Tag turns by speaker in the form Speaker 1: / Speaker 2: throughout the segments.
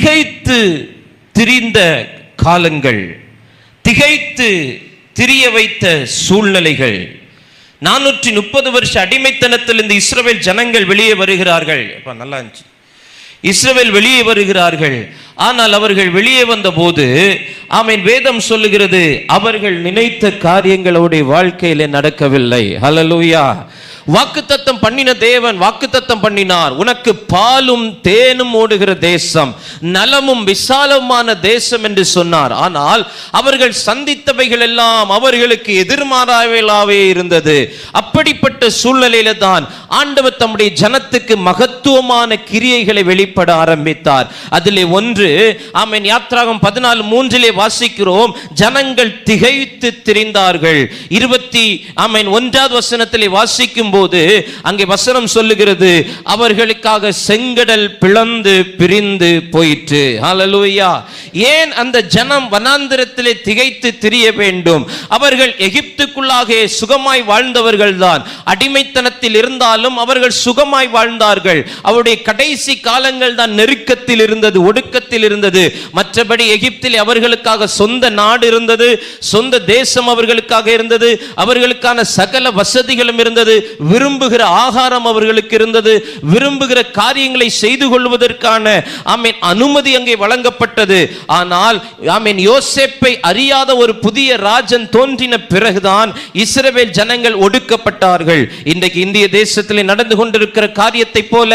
Speaker 1: திகைத்து திரிந்த காலங்கள், திகைத்து திரிய வைத்த சூழ்நிலைகள். 430 வருஷ அடிமைத்தனத்தில் இந்த இஸ்ரவேல் ஜனங்கள் வெளியே வருகிறார்கள். நல்லா இருந்துச்சு, இஸ்ரவேல் வெளியே வருகிறார்கள். ஆனால் அவர்கள் வெளியே வந்த போது ஆமென், வேதம் சொல்லுகிறது அவர்கள் நினைத்த காரியங்கள் அவருடைய வாழ்க்கையில நடக்கவில்லை. ஹல்லேலூயா. வாக்குத்தத்தம் பண்ணின தேவன் வாக்குத்தத்தம் பண்ணினார், உனக்கு பாலும் தேனும் ஓடுகிற தேசம், நலமும் விசாலமான தேசம் என்று சொன்னார். ஆனால் அவர்கள் சந்தித்தவைகள் எல்லாம் அவர்களுக்கு எதிர்மாறாகவே இருந்தது. அப்படிப்பட்ட சூழ்நிலையில தான் ஆண்டவர் தம்முடைய ஜனத்துக்கு மகத்துவமான கிரியைகளை வெளிப்பட ஆரம்பித்தார். அதிலே ஒன்று ஆமென், யாத்ராகமம் 14:3 வாசிக்கிறோம், ஜனங்கள் திகைத்து திரிந்தார்கள். 21வது வசனத்திலே வாசிக்கும் போது அங்கே வசனம் சொல்லுகிறது, அவர்களுக்காக செங்கடல் பிளந்து பிரிந்து போயிற்று. ஹல்லேலூயா. ஏன் அந்த ஜனம் வனாந்திரத்திலே திகைத்து திரிய வேண்டும்? அவர்கள் எகிப்துக்குள்ளாக சுகமாய் வாழ்ந்தவர்கள் தான். அடிமைத்தனத்தில் இருந்தாலும் அவர்கள் சுகமாய் வாழ்ந்தார்கள். அவருடைய கடைசி காலங்கள் தான் நெருக்கத்தில் இருந்தது, ஒடுக்கத்தில் இருந்தது. மற்றபடி எகிப்தில் அவர்களுக்காக சொந்த நாடு இருந்தது, சொந்த தேசம் அவர்களுக்காக இருந்தது, அவர்களுக்கான சகல வசதிகளும் இருந்தது, விரும்புகிற ஆகாரம் அவர்களுக்கு இருந்தது, விரும்புகிற காரியங்களை செய்து கொள்வதற்கான ஆமென் அனுமதி அங்கே வழங்கப்பட்டது. ஆனால் ஆமென், யோசேப்பை அறியாத ஒரு புதிய ராஜன் தோன்றின பிறகுதான் இஸ்ரவேல் ஜனங்கள் ஒடுக்கப்பட்டார்கள். இன்றைக்கு இந்திய தேசத்தில் நடந்து கொண்டிருக்கிற காரியத்தை போல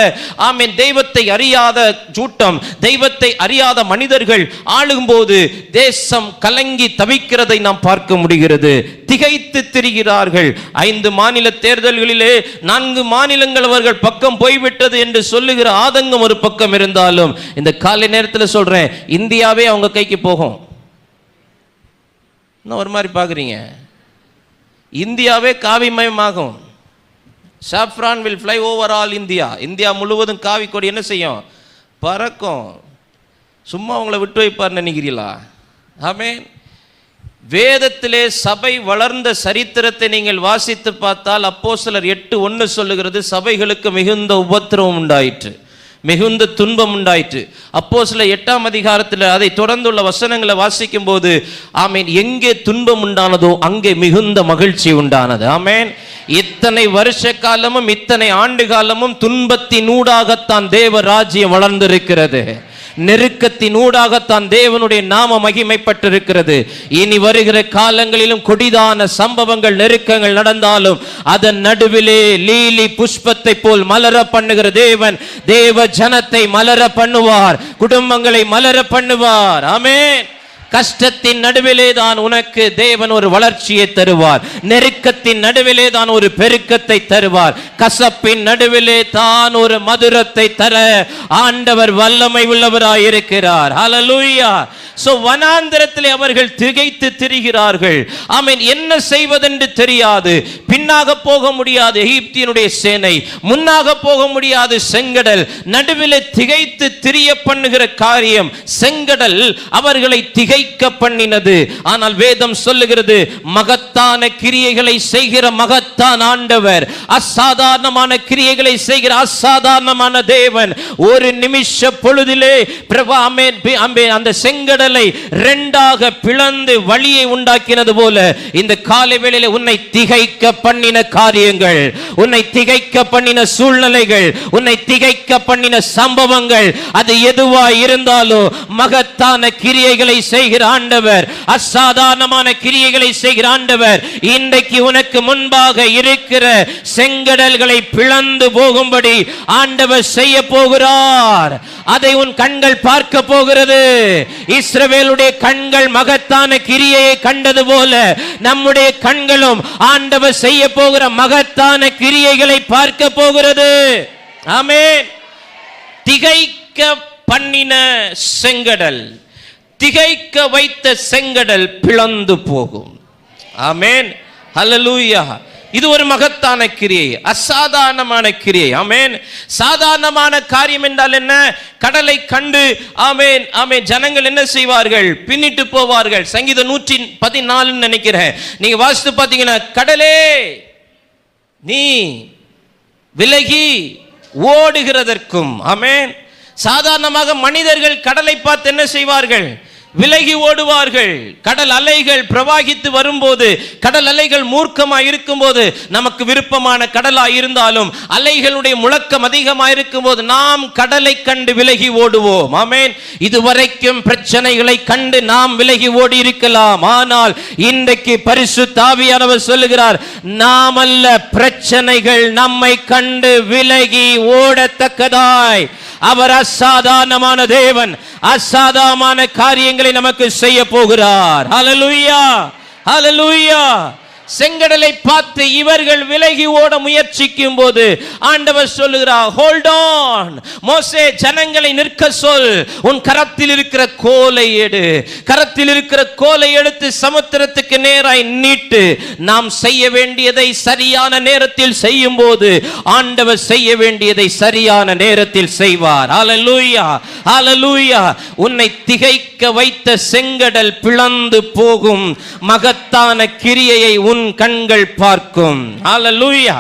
Speaker 1: ஆமென், தெய்வத்தை அறியாத கூட்டம், தெய்வத்தை அறியாத மனிதர்கள் ஆளும்போது தேசம் கலங்கி தவிக்கிறதை நாம் பார்க்க முடிகிறது. திகைத்து திரிகிறார்கள். 5 மாநில தேர்தல்களிலே 4 மாநிலங்கள் அவர்கள் பக்கம் போய்விட்டது என்று சொல்லுகிற ஆதங்கம் ஒரு பக்கம் இருந்தாலும், இந்த காலை நேரத்தில் சொல்றேன், இந்தியாவே அவங்க கைக்கு போகும். ஒரு மாதிரி பாக்குறீங்க, இந்தியாவே காவிமயமாகும். Saffron will fly over all India. India முழுவதும் காவி கொடி என்ன செய்யும்? பறக்கும். சும்மா உங்களை விட்டு வைப்பார் நினைக்கிறீங்களா? ஆமென். வேதத்திலே சபை வளர்ந்த சரித்திரத்தை நீங்கள் வாசித்து பார்த்தால் அப்போஸ்தலர் 8:1 சொல்லுகிறது, சபைகளுக்கு மிகுந்த உபத்திரவம் உண்டாயிற்று, மிகுந்த துன்பம் உண்டாயிற்று. அப்போஸ்தலர் 8ஆம் அதிகாரத்தில் அதை தொடர்ந்துள்ள வசனங்களை வாசிக்கும் போது ஆமென், எங்கே துன்பம் உண்டானதோ அங்கே மிகுந்த மகிழ்ச்சி உண்டானது. ஆமென். இத்தனை வருஷ காலமும் இத்தனை ஆண்டு காலமும் துன்பத்தின் ஊடாகத்தான் தேவ ராஜ்யம் வளர்ந்திருக்கிறது, நெருக்கத்தின் ஊடாகத்தான் தேவனுடைய நாம மகிமைப்பட்டிருக்கிறது. இனி வருகிற காலங்களிலும் கொடிதான சம்பவங்கள், நெருக்கங்கள் நடந்தாலும் அதன் நடுவிலே லீலி புஷ்பத்தை போல் மலர பண்ணுகிற தேவன் தேவ ஜனத்தை மலர பண்ணுவார், குடும்பங்களை மலர பண்ணுவார். ஆமென். கஷ்டத்தின் நடுவிலே தான் உனக்கு தேவன் ஒரு வளர்ச்சியை தருவார், நெருக்கத்தின் நடுவிலே தான் ஒரு பெருக்கத்தை தருவார், கசப்பின் நடுவிலே தான் ஒரு மதுரத்தை தர ஆண்டவர் வல்லமை உள்ளவராய் இருக்கிறார். ஹல்லேலூயா. சோ வனாந்திரத்திலே அவர்கள் திகைத்து திரிகிறார்கள். ஆமென். என்ன செய்வதென்று தெரியாது. பின்னாக போக முடியாது எகிப்தியனுடைய சேனை, முன்னாக போக முடியாது செங்கடல். நடுவிலே திகைத்து திரிய பண்ணுகிற காரியம் செங்கடல் அவர்களை திகைக்க பண்ணினது. ஆனால் வேதம் சொல்லுகிறது, மகத்தான கிரியைகளை செய்கிற மகத்தான் ஆண்டவர், அசாதாரணமான கிரியைகளை செய்கிற அசாதாரணமான தேவன் ஒரு நிமிஷ பொழுதிலே அந்த செங்கடல் இரண்டாக பிளந்து வழியை உண்டாக்கினது போல இந்த காலை வேளையிலே உன்னை திகைக்க பண்ணின காரியங்கள், உன்னை திகைக்க பண்ணின சூழ்நிலைகள், உன்னை திகைக்க பண்ணின சம்பவங்கள், அது எதுவா இருந்தாலும் மகத்தான கிரியைகளை செய்கிற ஆண்டவர், அசாதாரணமான கிரியைகளை செய்கிற ஆண்டவர் இன்றைக்கு உனக்கு முன்பாக இருக்கிற செங்கடல்களை பிளந்து போகும்படி ஆண்டவர் செய்ய போகிறார். அதை உன் கண்கள் பார்க்க போகிறது. இஸ்ரவேலுடைய கண்கள் மகத்தான கிரியையை கண்டது போல நம்முடைய கண்களும் ஆண்டவர் செய்ய போகிற மகத்தான கிரியைகளை பார்க்க போகிறது. ஆமென். திகைக்க பண்ணின செங்கடல், திகைக்க வைத்த செங்கடல் பிளந்து போகும். ஆமென். ஹல்லேலூயா. இது ஒரு மகத்தான கிரியை, அசாதாரணமான கிரியை. ஆமென். சாதாரணமான காரியம் என்றால் என்ன? கடலை கண்டு ஆமென் ஆமென் ஜனங்கள் என்ன செய்வார்கள்? பின்னிட்டு போவார்கள். சங்கீதம் 114 நினைக்கிறேன், நீங்க வாசித்து பார்த்தீங்கன்னா, கடலே நீ விலகி ஓடுகிறதற்கும், ஆமென், சாதாரணமாக மனிதர்கள் கடலை பார்த்து என்ன செய்வார்கள்? விலகி ஓடுவார்கள். கடல் அலைகள் பிரவாகித்து வரும்போது, கடல் அலைகள் மூர்க்கமாய் இருக்கும்போது, நமக்கு விருப்பமான கடலாய் இருந்தாலும் அலைகளுடைய முழக்கம் அதிகமாக இருக்கும்போது நாம் கடலை கண்டு விலகி ஓடுவோம். ஆமென். இதுவரைக்கும் பிரச்சனைகளை கண்டு நாம் விலகி ஓடி இருக்கலாம். ஆனால் இன்றைக்கு பரிசுத்த ஆவியானவர் சொல்லுகிறார், நாம் அல்ல, பிரச்சனைகள் நம்மை கண்டு விலகி ஓடத்தக்கதாய் அவர் அசாதாரணமான தேவன், அசாதாரணமான காரியங்களை நமக்கு செய்ய போகிறார். ஹல்லேலூயா, ஹல்லேலூயா. செங்கடலை பார்த்து இவர்கள் விலகி ஓட முயற்சிக்கும் போது ஆண்டவர் சொல்லுகிறார், ஹோல்ட் ஆன் மோசே, ஜனங்களை நிற்க சொல், உன் கரத்தில் இருக்கிற கோலை எடு. கரத்தில் இருக்கிற கோலை எடுத்து சமுத்திரத்துக்கு நேராய் நீட்டு. நாம் செய்ய வேண்டியதை சரியான நேரத்தில் செய்யும் போது ஆண்டவர் செய்ய வேண்டியதை சரியான நேரத்தில் செய்வார். ஹல்லேலூயா, ஹல்லேலூயா. உன்னை திகைக்க வைத்த செங்கடல் பிளந்து போகும். மகத்தான கிரியையை உன் கண்கள் பார்க்கும். ஹல்லேலூயா.